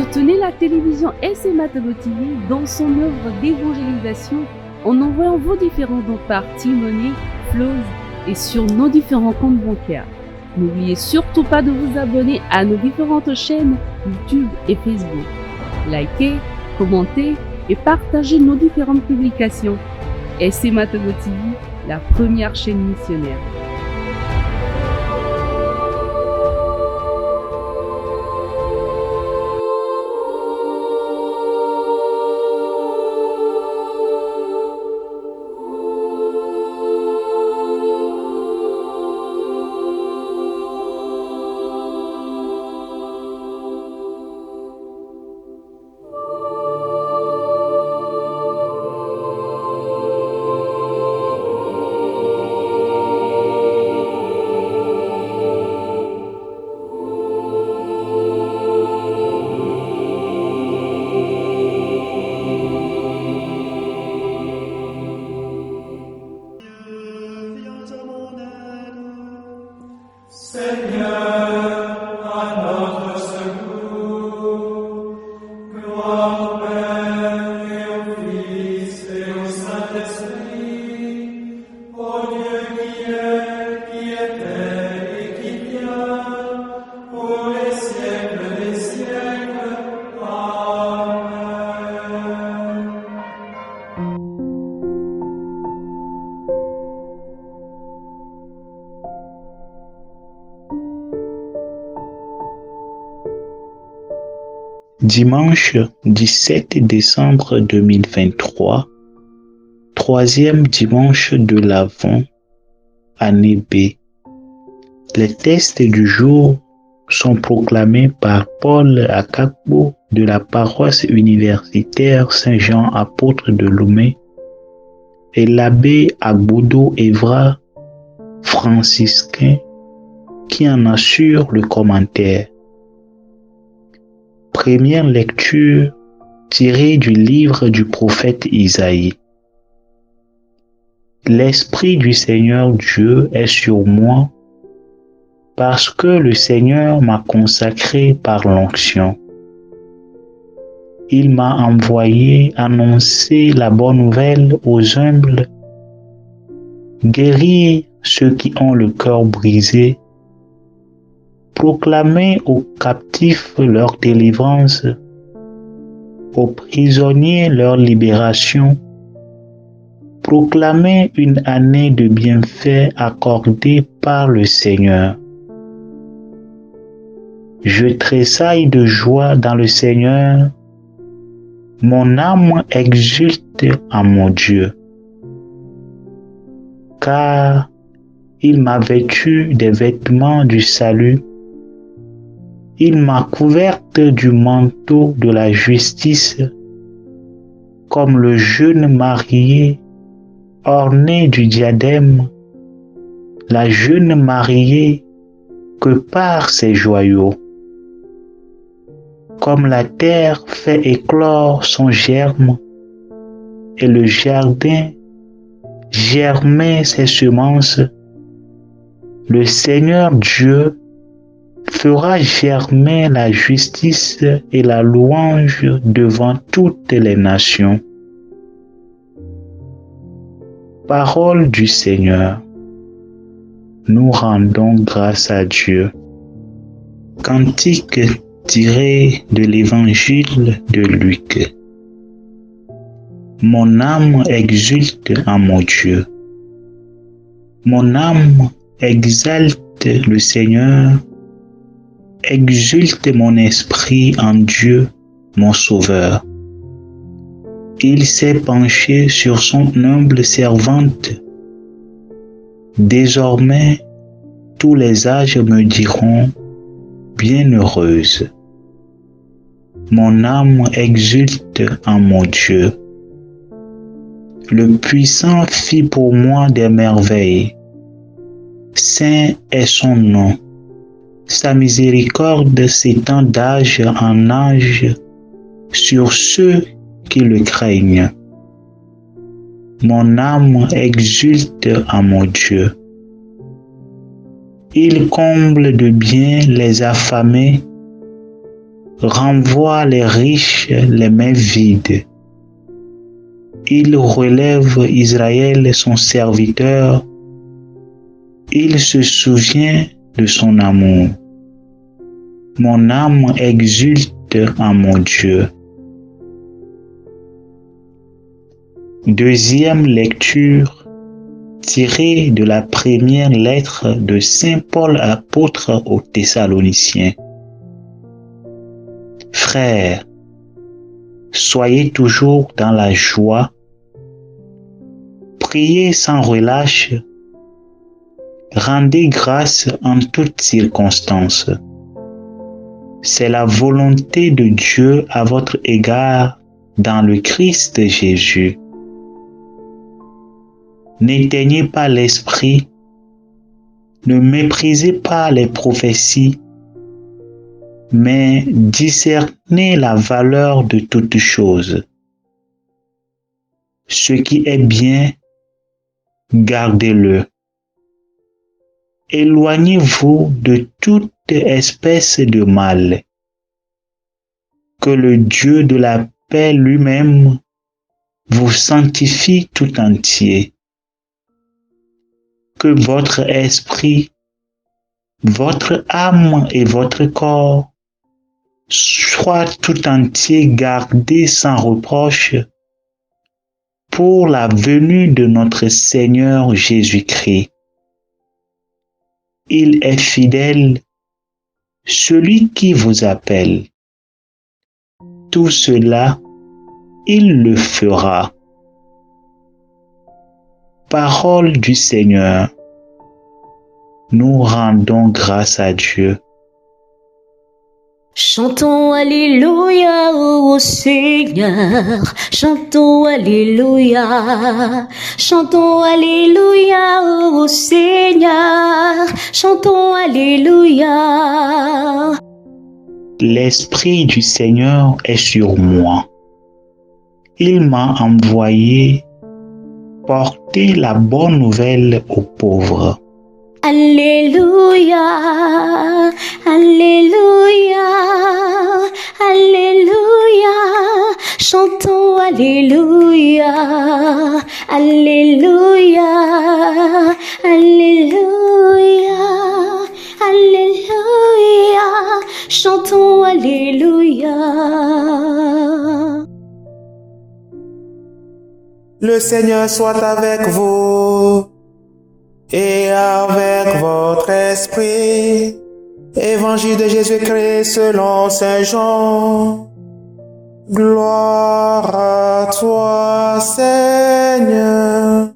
Soutenez la télévision SMA-TV dans son œuvre d'évangélisation en envoyant vos différents dons par T-Money, Flows et sur nos différents comptes bancaires. N'oubliez surtout pas de vous abonner à nos différentes chaînes YouTube et Facebook. Likez, commentez et partagez nos différentes publications. SMA-TV, la première chaîne missionnaire. Dimanche 17 décembre 2023, troisième dimanche de l'Avent, année B. Les textes du jour sont proclamés par Paul Akakbo de la paroisse universitaire Saint-Jean apôtre de Lomé et l'abbé Agbodo Evra, franciscain, qui en assure le commentaire. Première lecture tirée du livre du prophète Isaïe. L'Esprit du Seigneur Dieu est sur moi parce que le Seigneur m'a consacré par l'onction. Il m'a envoyé annoncer la bonne nouvelle aux humbles, guérir ceux qui ont le cœur brisé, proclamer aux captifs leur délivrance, aux prisonniers leur libération, proclamer une année de bienfaits accordée par le Seigneur. Je tressaille de joie dans le Seigneur, mon âme exulte en mon Dieu, car il m'a vêtu des vêtements du salut. Il m'a couverte du manteau de la justice, comme le jeune marié orné du diadème, la jeune mariée que par ses joyaux. Comme la terre fait éclore son germe et le jardin germer ses semences, le Seigneur Dieu fera germer la justice et la louange devant toutes les nations. Parole du Seigneur. Nous rendons grâce à Dieu. Cantique tiré de l'Évangile de Luc. Mon âme exulte en mon Dieu. Mon âme exalte le Seigneur. Exulte mon esprit en Dieu, mon Sauveur. Il s'est penché sur son humble servante. Désormais, tous les âges me diront, bienheureuse. Mon âme exulte en mon Dieu. Le puissant fit pour moi des merveilles. Saint est son nom. Sa miséricorde s'étend d'âge en âge sur ceux qui le craignent. Mon âme exulte en mon Dieu. Il comble de bien les affamés, renvoie les riches les mains vides. Il relève Israël, son serviteur. Il se souvient de son amour. Mon âme exulte en mon Dieu. Deuxième lecture tirée de la première lettre de Saint Paul apôtre aux Thessaloniciens. Frères, soyez toujours dans la joie, priez sans relâche, rendez grâce en toutes circonstances. C'est la volonté de Dieu à votre égard dans le Christ Jésus. N'éteignez pas l'esprit, ne méprisez pas les prophéties, mais discernez la valeur de toutes choses. Ce qui est bien, gardez-le. Éloignez-vous de toute espèce de mal. Que le Dieu de la paix lui-même vous sanctifie tout entier. Que votre esprit, votre âme et votre corps soient tout entiers gardés sans reproche pour la venue de notre Seigneur Jésus-Christ. Il est fidèle, celui qui vous appelle. Tout cela, il le fera. Parole du Seigneur. Nous rendons grâce à Dieu. Chantons Alléluia au Seigneur, chantons Alléluia, chantons Alléluia au Seigneur, chantons Alléluia. L'Esprit du Seigneur est sur moi. Il m'a envoyé porter la bonne nouvelle aux pauvres. Alléluia, Alléluia, Alléluia, chantons Alléluia, Alléluia, Alléluia, Alléluia, chantons Alléluia. Le Seigneur soit avec vous et avec votre esprit. Évangile de Jésus-Christ selon Saint Jean. Gloire à toi, Seigneur.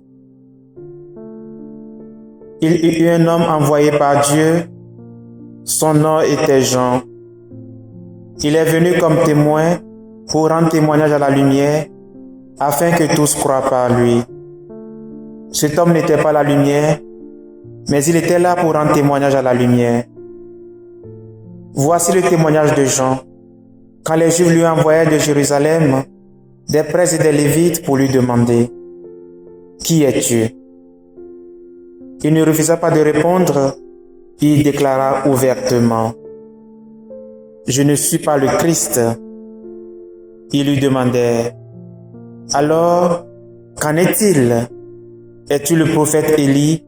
Il y eut un homme envoyé par Dieu. Son nom était Jean. Il est venu comme témoin pour rendre témoignage à la lumière, afin que tous croient par lui. Cet homme n'était pas la lumière, mais il était là pour rendre témoignage à la lumière. Voici le témoignage de Jean. Quand les Juifs lui envoyaient de Jérusalem des prêtres et des Lévites pour lui demander « Qui es-tu » Il ne refusa pas de répondre, il déclara ouvertement « Je ne suis pas le Christ ». Ils lui demandaient « Alors, qu'en est-il? Es-tu le prophète Élie ?»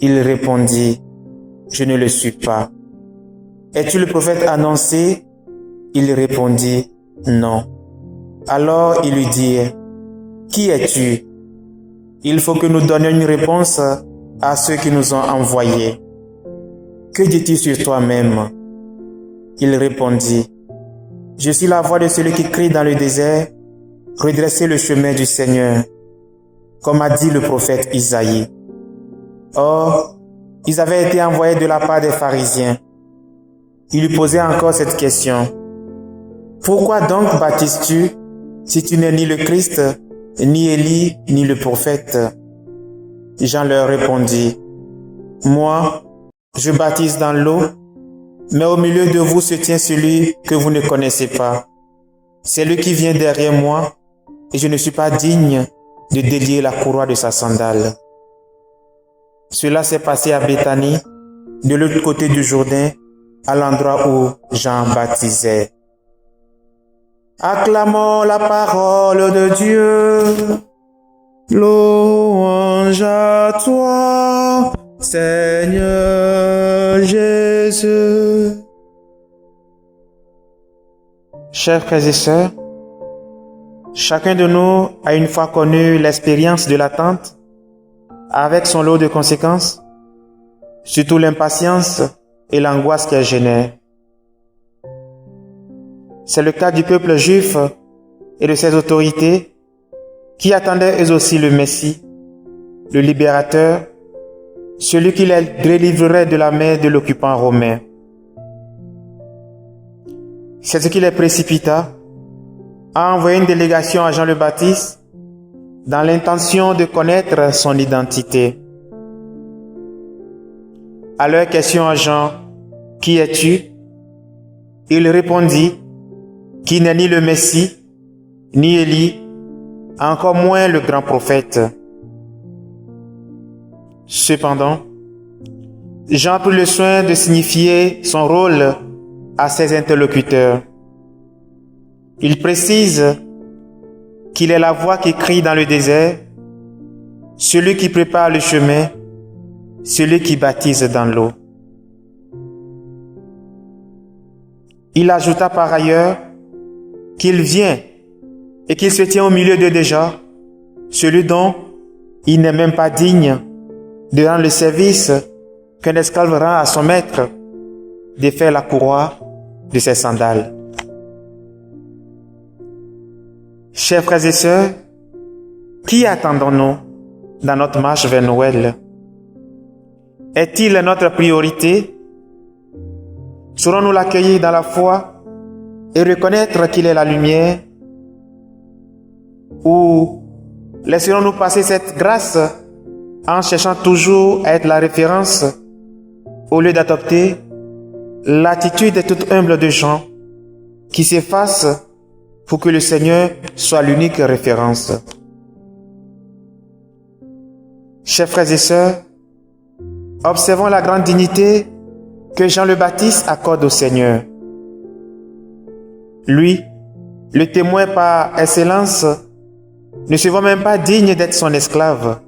Il répondit « Je ne le suis pas. » « Es-tu le prophète annoncé ?» Il répondit « Non. » Alors ils lui dirent « Qui es-tu? Il faut que nous donnions une réponse à ceux qui nous ont envoyés. Que dis-tu sur toi-même? » Il répondit « Je suis la voix de celui qui crie dans le désert, redressez le chemin du Seigneur, comme a dit le prophète Isaïe. » Or, ils avaient été envoyés de la part des pharisiens. Il lui posait encore cette question. « Pourquoi donc baptises-tu si tu n'es ni le Christ, ni Élie, ni le prophète ?» Jean leur répondit. « Moi, je baptise dans l'eau, mais au milieu de vous se tient celui que vous ne connaissez pas. C'est lui qui vient derrière moi, et je ne suis pas digne de délier la courroie de sa sandale. » Cela s'est passé à Béthanie, de l'autre côté du Jourdain, à l'endroit où Jean baptisait. Acclamons la parole de Dieu. Louange à toi, Seigneur Jésus. Chers frères et sœurs, chacun de nous a une fois connu l'expérience de l'attente avec son lot de conséquences, surtout l'impatience et l'angoisse qu'elle génère. C'est le cas du peuple juif et de ses autorités qui attendaient eux aussi le Messie, le libérateur, celui qui les délivrerait de la main de l'occupant romain. C'est ce qui les précipita à envoyer une délégation à Jean le Baptiste dans l'intention de connaître son identité. À leur question à Jean, « Qui es-tu » il répondit qu'il n'est ni le Messie, ni Élie, encore moins le grand prophète. Cependant, Jean prit le soin de signifier son rôle à ses interlocuteurs. Il précise qu'il est la voix qui crie dans le désert, celui qui prépare le chemin, celui qui baptise dans l'eau. Il ajouta par ailleurs qu'il vient et qu'il se tient au milieu d'eux déjà, celui dont il n'est même pas digne de rendre le service qu'un esclave rend à son maître, de faire la courroie de ses sandales. Chers frères et sœurs, qui attendons-nous dans notre marche vers Noël? Est-il notre priorité? Saurons-nous l'accueillir dans la foi et reconnaître qu'il est la lumière? Ou laisserons-nous passer cette grâce en cherchant toujours à être la référence au lieu d'adopter l'attitude toute humble de Jean qui s'efface pour que le Seigneur soit l'unique référence? Chers frères et sœurs, observons la grande dignité que Jean le Baptiste accorde au Seigneur. Lui, le témoin par excellence, ne se voit même pas digne d'être son esclave.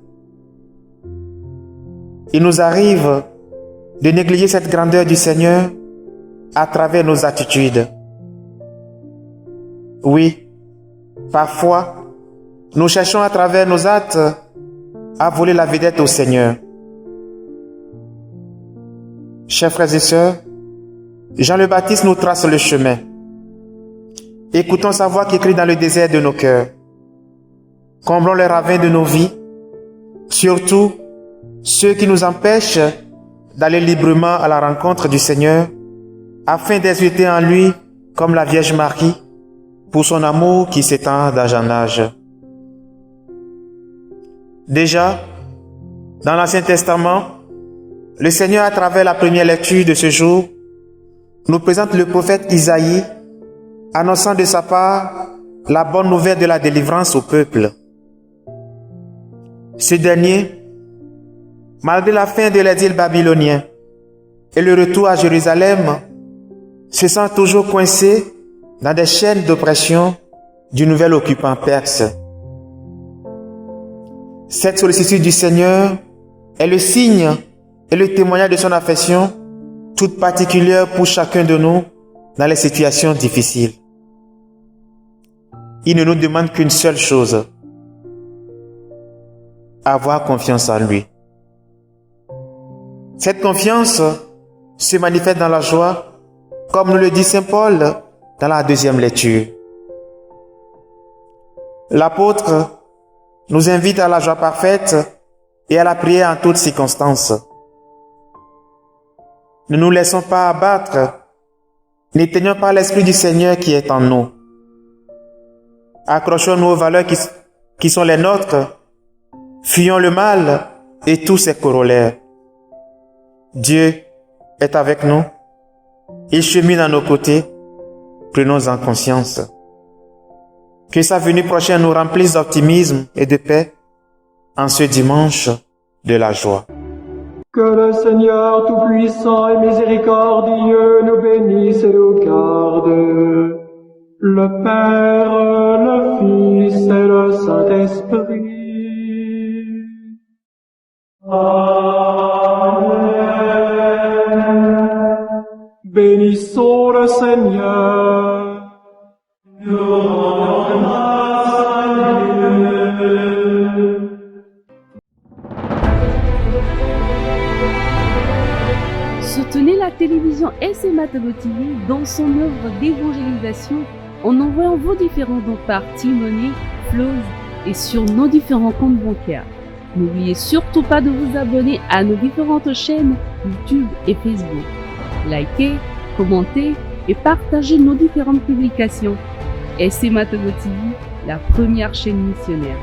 Il nous arrive de négliger cette grandeur du Seigneur à travers nos attitudes. Oui, parfois, nous cherchons à travers nos actes à voler la vedette au Seigneur. Chers frères et sœurs, Jean le Baptiste nous trace le chemin. Écoutons sa voix qui crie dans le désert de nos cœurs. Comblons les ravins de nos vies, surtout ceux qui nous empêchent d'aller librement à la rencontre du Seigneur, afin d'exulter en lui comme la Vierge Marie, pour son amour qui s'étend d'âge en âge. Déjà, dans l'Ancien Testament, le Seigneur, à travers la première lecture de ce jour, nous présente le prophète Isaïe, annonçant de sa part la bonne nouvelle de la délivrance au peuple. Ce dernier, malgré la fin de l'exil babylonien et le retour à Jérusalem, se sent toujours coincé dans des chaînes d'oppression du nouvel occupant perse. Cette sollicitude du Seigneur est le signe et le témoignage de son affection, toute particulière pour chacun de nous dans les situations difficiles. Il ne nous demande qu'une seule chose: avoir confiance en lui. Cette confiance se manifeste dans la joie, comme nous le dit Saint Paul dans la deuxième lecture. L'apôtre nous invite à la joie parfaite et à la prière en toutes circonstances. Ne nous laissons pas abattre, n'éteignons pas l'Esprit du Seigneur qui est en nous. Accrochons-nous aux valeurs qui sont les nôtres, fuyons le mal et tous ses corollaires. Dieu est avec nous, il chemine à nos côtés, prenons-en conscience. Que sa venue prochaine nous remplisse d'optimisme et de paix en ce dimanche de la joie. Que le Seigneur Tout-Puissant et Miséricordieux nous bénisse et nous garde. le Père, le Fils et le Saint-Esprit. Amen. Bénissons le Seigneur. Nous rendons grâce à Dieu. Soutenez la télévision SMA Tableau TV dans son œuvre d'évangélisation en envoyant vos différents dons par T-Money, Flows et sur nos différents comptes bancaires. N'oubliez surtout pas de vous abonner à nos différentes chaînes YouTube et Facebook. Likez, commentez et partagez nos différentes publications. SMA Tableau TV, la première chaîne missionnaire.